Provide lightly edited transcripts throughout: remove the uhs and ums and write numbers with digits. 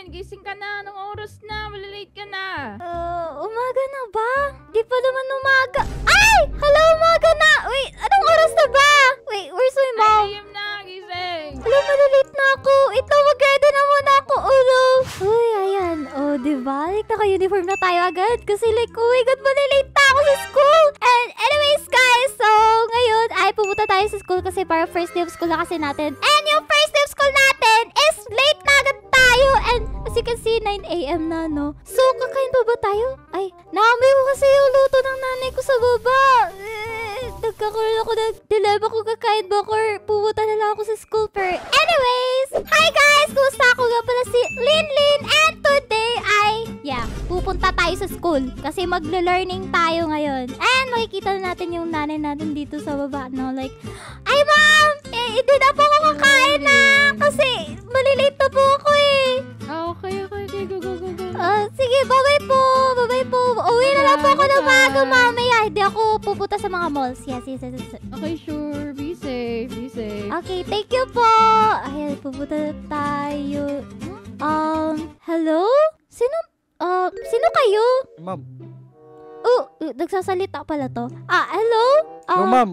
Lynn, gising ka na. Anong oras na? Malilate ka na. Umaga na ba? Di pa naman umaga. Ay! Hala, umaga na! Wait, anong oras na ba? Wait, where's my mom? 9 AM na, gising. Hala, malilate na ako. Ito, mag-ready na muna ako. Ulo. Uy, ayan. Oh, diba? Like, naka-uniform na tayo agad. Kasi like, oh my God, malilate na ako sa school. And anyways, guys, so ngayon ay pupunta tayo sa school kasi para first day of school na kasi natin. And yung first day of school natin is late na agad tayo. And as you can see, 9 AM na, no? So, kakain pa ba tayo? Ay, naamoy ko kasi yung luto ng nanay ko sa baba. Nagkakaroon ako ng dilemma kung kakain ba or pupunta na lang ako sa school. Pero anyways, hi guys! Kumusta ako nga pala si Lynn and today ay, pupunta tayo sa school kasi maglo-learning tayo ngayon. And makikita na natin yung nanay natin dito sa baba, no? Like, ay ma'am! Hindi na po ako kakain na kasi malilate na po ako eh. Okay. Go. Sige, bye-bye po. Uwi na lang po ako ng maaga mamaya. Hindi ako pupunta sa mga malls. Yes. Okay, sure. Be safe. Okay, thank you po. Ayan, pupunta na tayo. Hello? Sino kayo? Ma'am. Nagsasalita pala to. Hello? No, ma'am.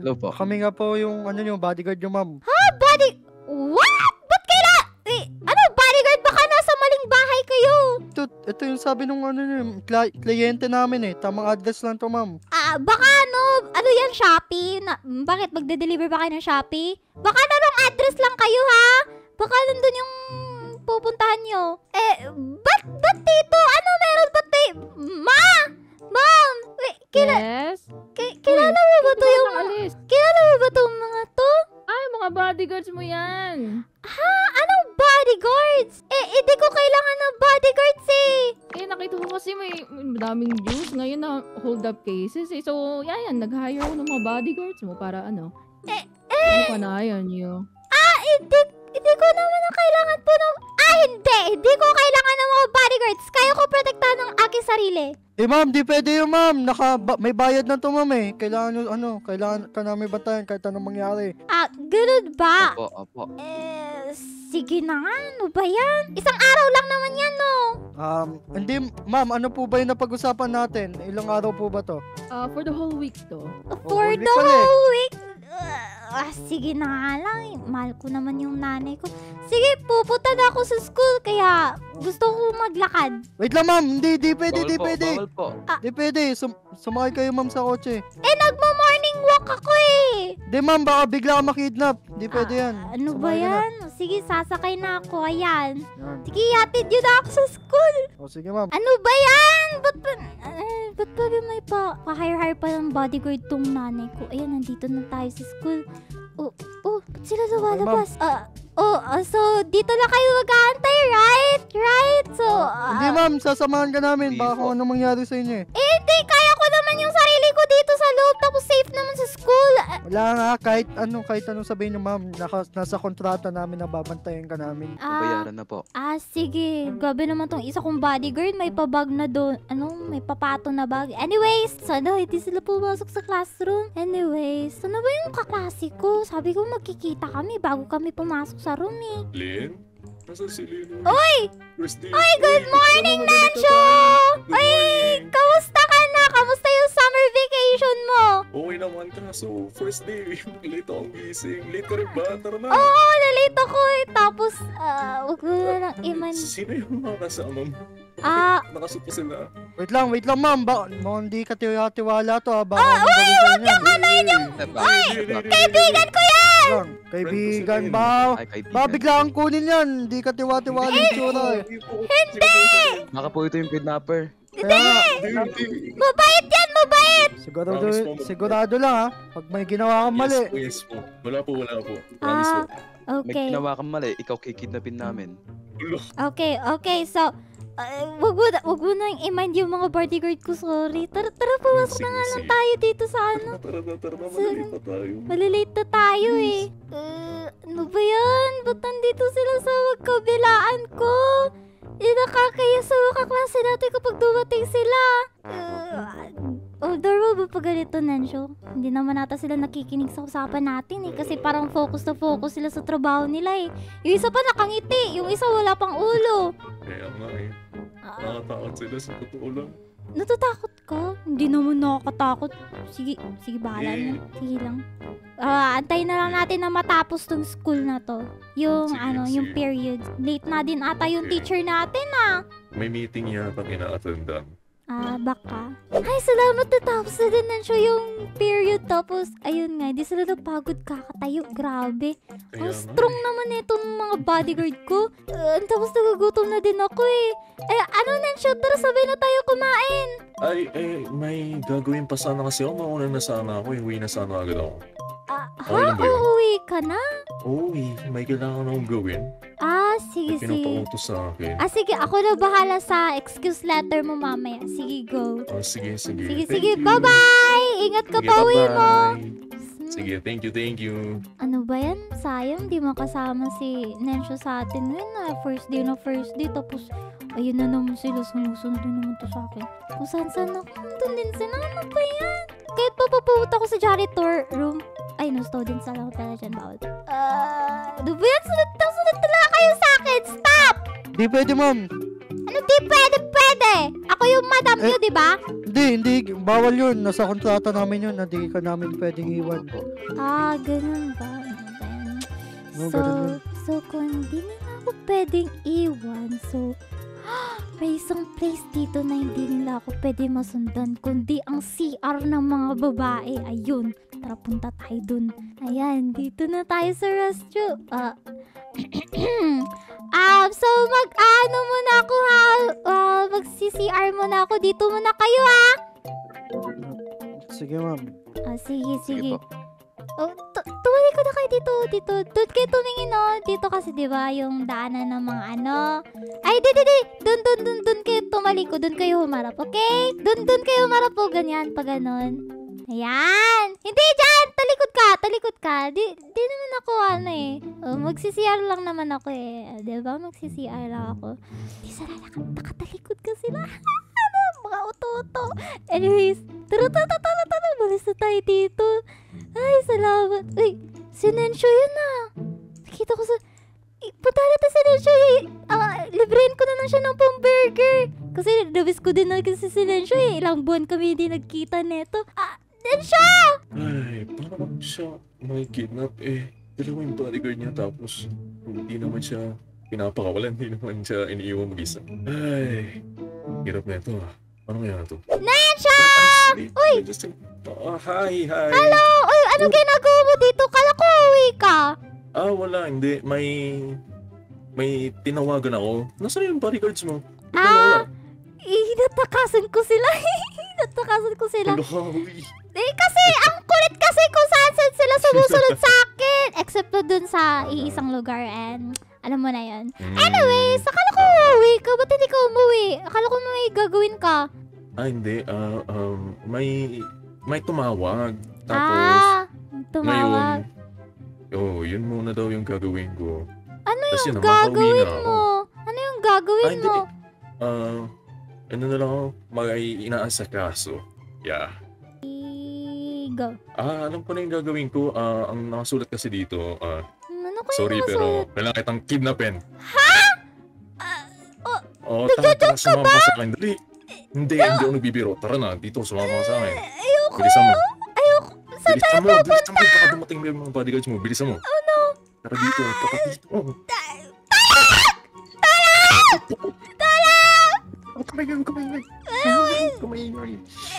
Hello po. Kami nga po yung bodyguard yung ma'am. What? Ba't bodyguard? Baka nasa maling bahay kayo. Ito yung sabi nung kliyente namin eh. Tamang address lang to, ma'am. Baka ano yan, Shopee? Bakit magde-deliver ba kayo ng Shopee? Baka na wrong address lang kayo, ha? Baka nandun yung pupuntahan nyo. Ba't dito? Ano meron? Ba't Ma'am! Wait, Yes? kilala mo ba to yung... Alis. Kilala mo ba tong mga to? Ay, mga bodyguards mo yan. Anong bodyguards? Hindi ko kailangan ng bodyguards eh. Nakita ko kasi may daming juice ngayon na hold up cases eh. So, yan. Nag-hire ako ng mga bodyguards mo para ano. Ano pa na yan yun? Hindi ko naman na kailangan po ng... Hindi ko kailangan ng mga bodyguards. Kaya ko protektahan ng aking sarili. Ma'am, di pwede yun, ma'am. May bayad na to, ma'am eh. Kailangan ka namin bantayan kahit anong mangyari. Ganun ba? Opo. Sige na nga. Ano ba yan? Isang araw lang naman yan, no? Hindi, ma'am. Ano po ba yung napag-usapan natin? Ilang araw po ba to? For the whole week to. For whole week the pala eh. whole week? Sige na nga lang. Mahal ko naman yung nanay ko. Sige, pupunta na ako sa school. Kaya gusto ko maglakad. Wait lang, ma'am. Di pwede. Bawal po. Di pwede. Sumakay kayo, ma'am, sa kotse. Nagmo-morning walk ako eh. Di, ma'am. Baka bigla ka makidnap. Di pwede yan. Ano ba Sumakay ka na. yan? Sige, sasakay na ako. Ayan. Yan. Sige, hatid yun na ako sa school. Sige, ma'am. Ano ba yan? Ba't ba may pa-hire pa ng bodyguard tong nanay ko? Ayan, nandito na tayo sa school. Ba't sila lumalabas? So, dito na kayo mag-aantay, right? So, Hindi, ma'am. Sasamahan ka namin. Hindi Baka po. kung anong mangyari sa inyo eh. Hindi, kaya ko naman yung sarili ko dito sa loob. Tapos safe naman sa school. Wala nga. Kahit anong sabihin nyo, ma'am. Nasa kontrata namin na babantayan ka namin. Bayaran na po. Sige. Grabe naman tong isa kong bodyguard. May pabag na doon. May papato na bag. Anyways, sana hindi sila pumasok sa classroom. Anyways, sana ba yung kaklase ko? Sabi ko magkikita kami bago kami pumasok sa room eh. Lynn? Nasaan si Lynn? Uy! Good morning, Nacho! Kamusta ka na? Kamusta yung summer vacation mo? Okay naman ka. So, first day, late akong gising. Late ka rin ba? Tara na. Oo, nalate ako eh. Tapos, wag mo na lang iman. Sino yung mga kasama mo? Nakasupo sila. Wait lang, ma'am. Hindi ka tiwala to, ha. Wag yung kaibigan ko yan! Kaibigan ba? Ba, bigla kang kunin yan. Hindi ka tiwala yung tsura eh. Baka po ito yung kidnapper. Mabait yan, mabait! Sigurado lang, ha. Pag may ginawa kang mali. Yes po. Wala po. Promise po. May Okay. ginawa kang mali, ikaw kikidnapin namin. Okay. So, wag mo nang i-mind yung mga bodyguard ko. Sorry. Tara, pumasok na nga lang tayo dito sa ano. Tara. Malilate pa tayo. Malilate na tayo eh. Ano ba yan? Ba't nandito sila sa magkabilaan ko? Nakakaya sa mga kaklase natin kapag dumating sila. Normal ba pag ganito, Nensho? Hindi naman nata sila nakikinig sa usapan natin eh. Kasi parang focus na focus sila sa trabaho nila eh. Yung isa pa nakangiti, yung isa wala pang ulo. Kaya nga eh. Nakatakot sila sa totoo lang. Natatakot ka? Hindi naman nakakatakot. Sige, bahala na. Sige lang. Antayin na lang natin na matapos tong school na to. Yung Sige. yung period. Late na din ata yung Okay. teacher natin May meeting yata kina-attendan. Baka. Ay, salamat natapos na din siya yung period. Tapos, ayun nga, di sila napagod kakatayo. Grabe. Kaya Ang nga strong naman itong mga bodyguard ko. Tapos nagagutom na din ako eh. Ano Nensho? Tara, sabay na tayo kumain. Ay, may gagawin pa sana kasi ako. Mauna na sana ako. Uwi na sana agad ako. Okay lang ba yun? Uuwi ka na? Uy, may kailangan akong gawin. Sige, May pinapautos sa akin. Sige, ako na bahala sa excuse letter mo mamaya. Sige, go. Sige. Sige, Thank you. bye-bye! Ingat ka Sige, pa uwi mo! bye-bye. Sige, thank you. Ano ba yan? Sayang, di makasama si Nensho sa atin ngayon First day, tapos ayun na naman sila, sumusunod naman to sa akin. Kung saan ako, nandun din sila. Ano ba yan? Kahit papapunta ko sa janitor room. Ay, no, students na lang pala dyan, bawal. Ano ba yan? Sunod talaga kayo sa akin! Stop! Di pwede, ma'am. Ano di pwede? Ako yung madam nyo, di ba? Hindi. Bawal yun. Nasa kontrata namin yun. Hindi ka namin pwedeng iwan. Ganun ba? No, ganun yun. So, kung hindi nila ako pwedeng iwan, so, may isang place dito na hindi nila ako pwede masundan, kundi ang CR ng mga babae. Ayun, tara punta tayo dun. Ayan, dito na tayo sa restroom. So, mag-ano muna ako ha? Mag-CCR muna ako. Dito muna kayo ha? Sige, ma'am. Sige. po. Tumali ko na kayo dito. Doon kayo tumingin Dito kasi diba yung daanan ng mga ano. Ay, di. Doon kayo tumaliko. Doon kayo humarap, okay? Doon kayo humarap po. Ganyan, pag ganon. Ayan. Hindi dyan. Talikod ka. Di naman ako mag-CCR lang naman ako Diba? Mag-CCR lang ako. Di sana nakatalikod ka sila. Mga uto-uto. Anyways, tara. Balis na tayo dito. Ay, salamat. Uy, si Nensho yun Nakita ko sa... Punta natin si Nensho Librein ko na lang siya ng pang-burger. Kasi nabis ko din kasi si Nensho Ilang buwan kami hindi nagkita neto. Nensho! Ay, paano siya may kidnap dalawa yung bodyguard niya tapos hindi naman siya pinapakawalan, hindi naman siya iniiwan mag-isa. Ay, hirap na ito Ano kaya ito? Nensho! Uy! Hi! Hello! Uy, ano ginagawa mo dito? Kala ko uwi ka. Wala, hindi. May tinawagan ako. Nasaan yung bodyguards mo? Natakasan ko sila. Uy! Kasi ang kulit kasi kung saan sila sumusunod sa akin. Except dun sa iisang lugar and alam mo na yun. Anyways, akala ko umuwi ka. Ba't hindi ka umuwi? Akala ko may gagawin ka. Hindi. May tumawag. Tapos, tumawag. ngayon, yun muna daw yung gagawin ko. Ano Tas yung yun, makauwi gagawin na ako. mo? Ano yung gagawin mo? Ano na lang ako, inaasakaso. Yeah. Go. Alam ko na yung gagawin ko. Ang nakasulat kasi dito, Ano ko sorry yung pero kailangan kitang kidnapin. Nagjo-joke tara, sumama ka sa akin. Dali. Hindi ako nagbibiro. Tara na, dito, sumama ka sa akin. Bilisan mo. Saan tayo Bilisan mo, baka dumating yung mga bodyguards mo. Bilisan mo. Oh no. Tara dito, tapat dito. Kumaingay.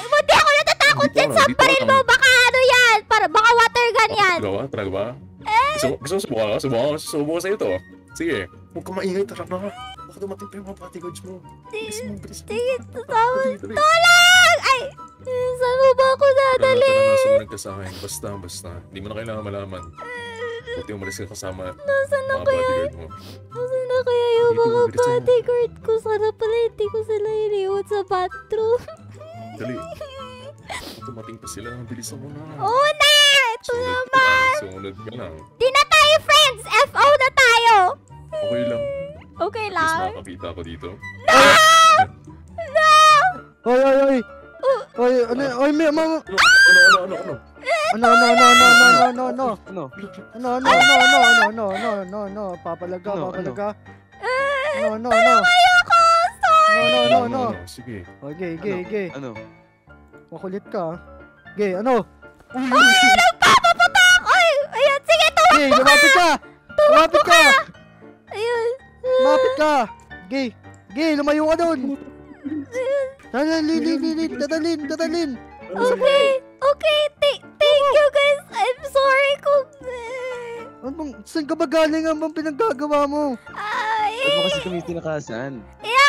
Buti ako natatakot dyan sa baril mo. Baka ano yan? Baka water gun yan. Talaga ba? Gusto mo subukan ka sa'yo to. Sige, huwag ka maingay. Tara na. Baka dumating pa yung mga bodyguards mo. Bilisan mo. Sige, tawag. Tulang! Ay! Saan mo ba ako dadali? Tara na, sumunod ka sa akin. Basta. Hindi mo na kailangan malaman. Buti umalis ka kasama mga bodyguard mo. Nasaan na kaya yung Dito, mga bilisan mo. bodyguard ko? Sana pala hindi ko sila iniwan sa bathroom. Dali. Dumating pa sila. Bilisan mo na. Una! Ito naman! Sumunod ka lang. Di na tayo friends! FO na tayo! Okay lang. Okay Mas lang. makakapita ako dito. Oy! Oy, may mga... Ano? Papalaga. Ano? Ano? Sige. Okay, okay. Ano? Makulit ka. Okay, ano? Nagpapaputok! Ay, ayan, sige, Okay, lumapit ka! Lumapit ka! ayun. Lumapit ka! Okay, okay, lumayo ka doon! Dadalin! Okay, okay, thank you guys. I'm sorry kung... Saan ka ba galing ang bang pinaggagawa mo? Ba't mo kasi kami tinakasan?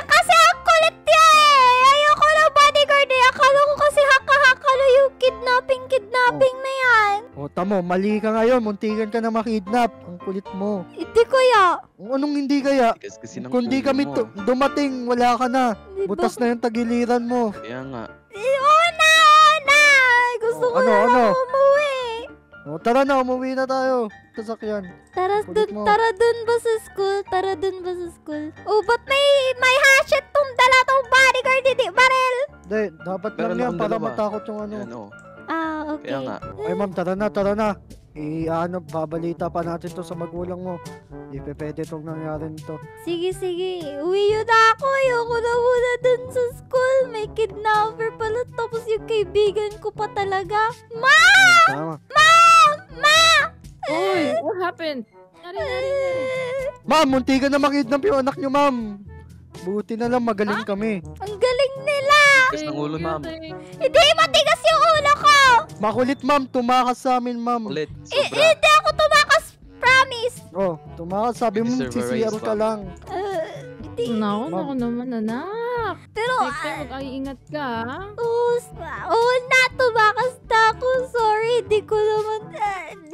Kasi ang kulit niya eh. Ayoko ng bodyguard eh. Akala ko kasi haka-haka na yung kidnapping na yan. O, tamo, mali ka ngayon. Muntikan ka na makidnap. Ang kulit mo. Hindi kaya. Anong hindi kaya? Tigas kasi ng Kung di ulo kami mo. dumating, wala ka na. Di Butas na yung tagiliran mo. Kaya nga. Oo na. Gusto ko Ano? na lang umuwi. O, tara na, umuwi na tayo. Sasakyan. Kulit mo. Tara dun ba sa school? Oh, ba't may hatchet tong dala tong bodyguard, hindi baril? Hindi, dapat Meron lang yan akong para dalawa. matakot yung ano. Yan o. Okay. Kaya nga. Ay ma'am, tara na. Babalita pa natin to sa magulang mo. Hindi pwede itong nangyari nito. Sige. Uwi yun na ako. Ayoko na muna dun sa school. May kidnapper pala. Tapos yung kaibigan ko pa talaga. Tama. Uy, what happened? Nari. Ma'am, munti ka na makidnap yung anak niyo, ma'am. Buti na lang magaling kami. Ang galing nila. Tigas ng ulo, ma'am. Hindi, matigas yung ulo ko. Makulit, ma'am. Tumakas sa amin, ma'am. Ulit. Sobra. Hindi ako tumakas. Promise. Oh, tumakas. Sabi mo, Deserve a raise, CCR ka ma'am. lang. Hindi. Naku naman, anak. Pero, Next time, mag-iingat ka, ha? tumakas na ako. Sorry, di ko naman.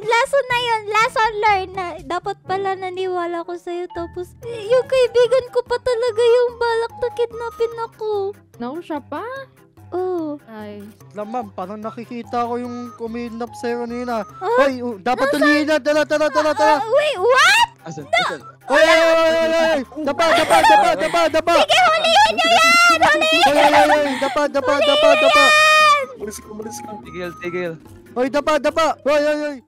Lesson na yun. Lesson learned na. Dapat pala naniwala ko sa'yo. Tapos, yung kaibigan ko pa talaga yung balak na kidnapin ako. Naku, siya pa? Oh. Ay. Lang, ma'am, parang nakikita ko yung kumidnap sa'yo kanina. Ah? Hoy, dapat tuloyin na. Tara. Wait, what? Asan? Hoy! Dapa! Sige, hulihin nyo yan! Hoy! Dapa! Umalis ka. Tigil. Hoy, dapa! Hoy!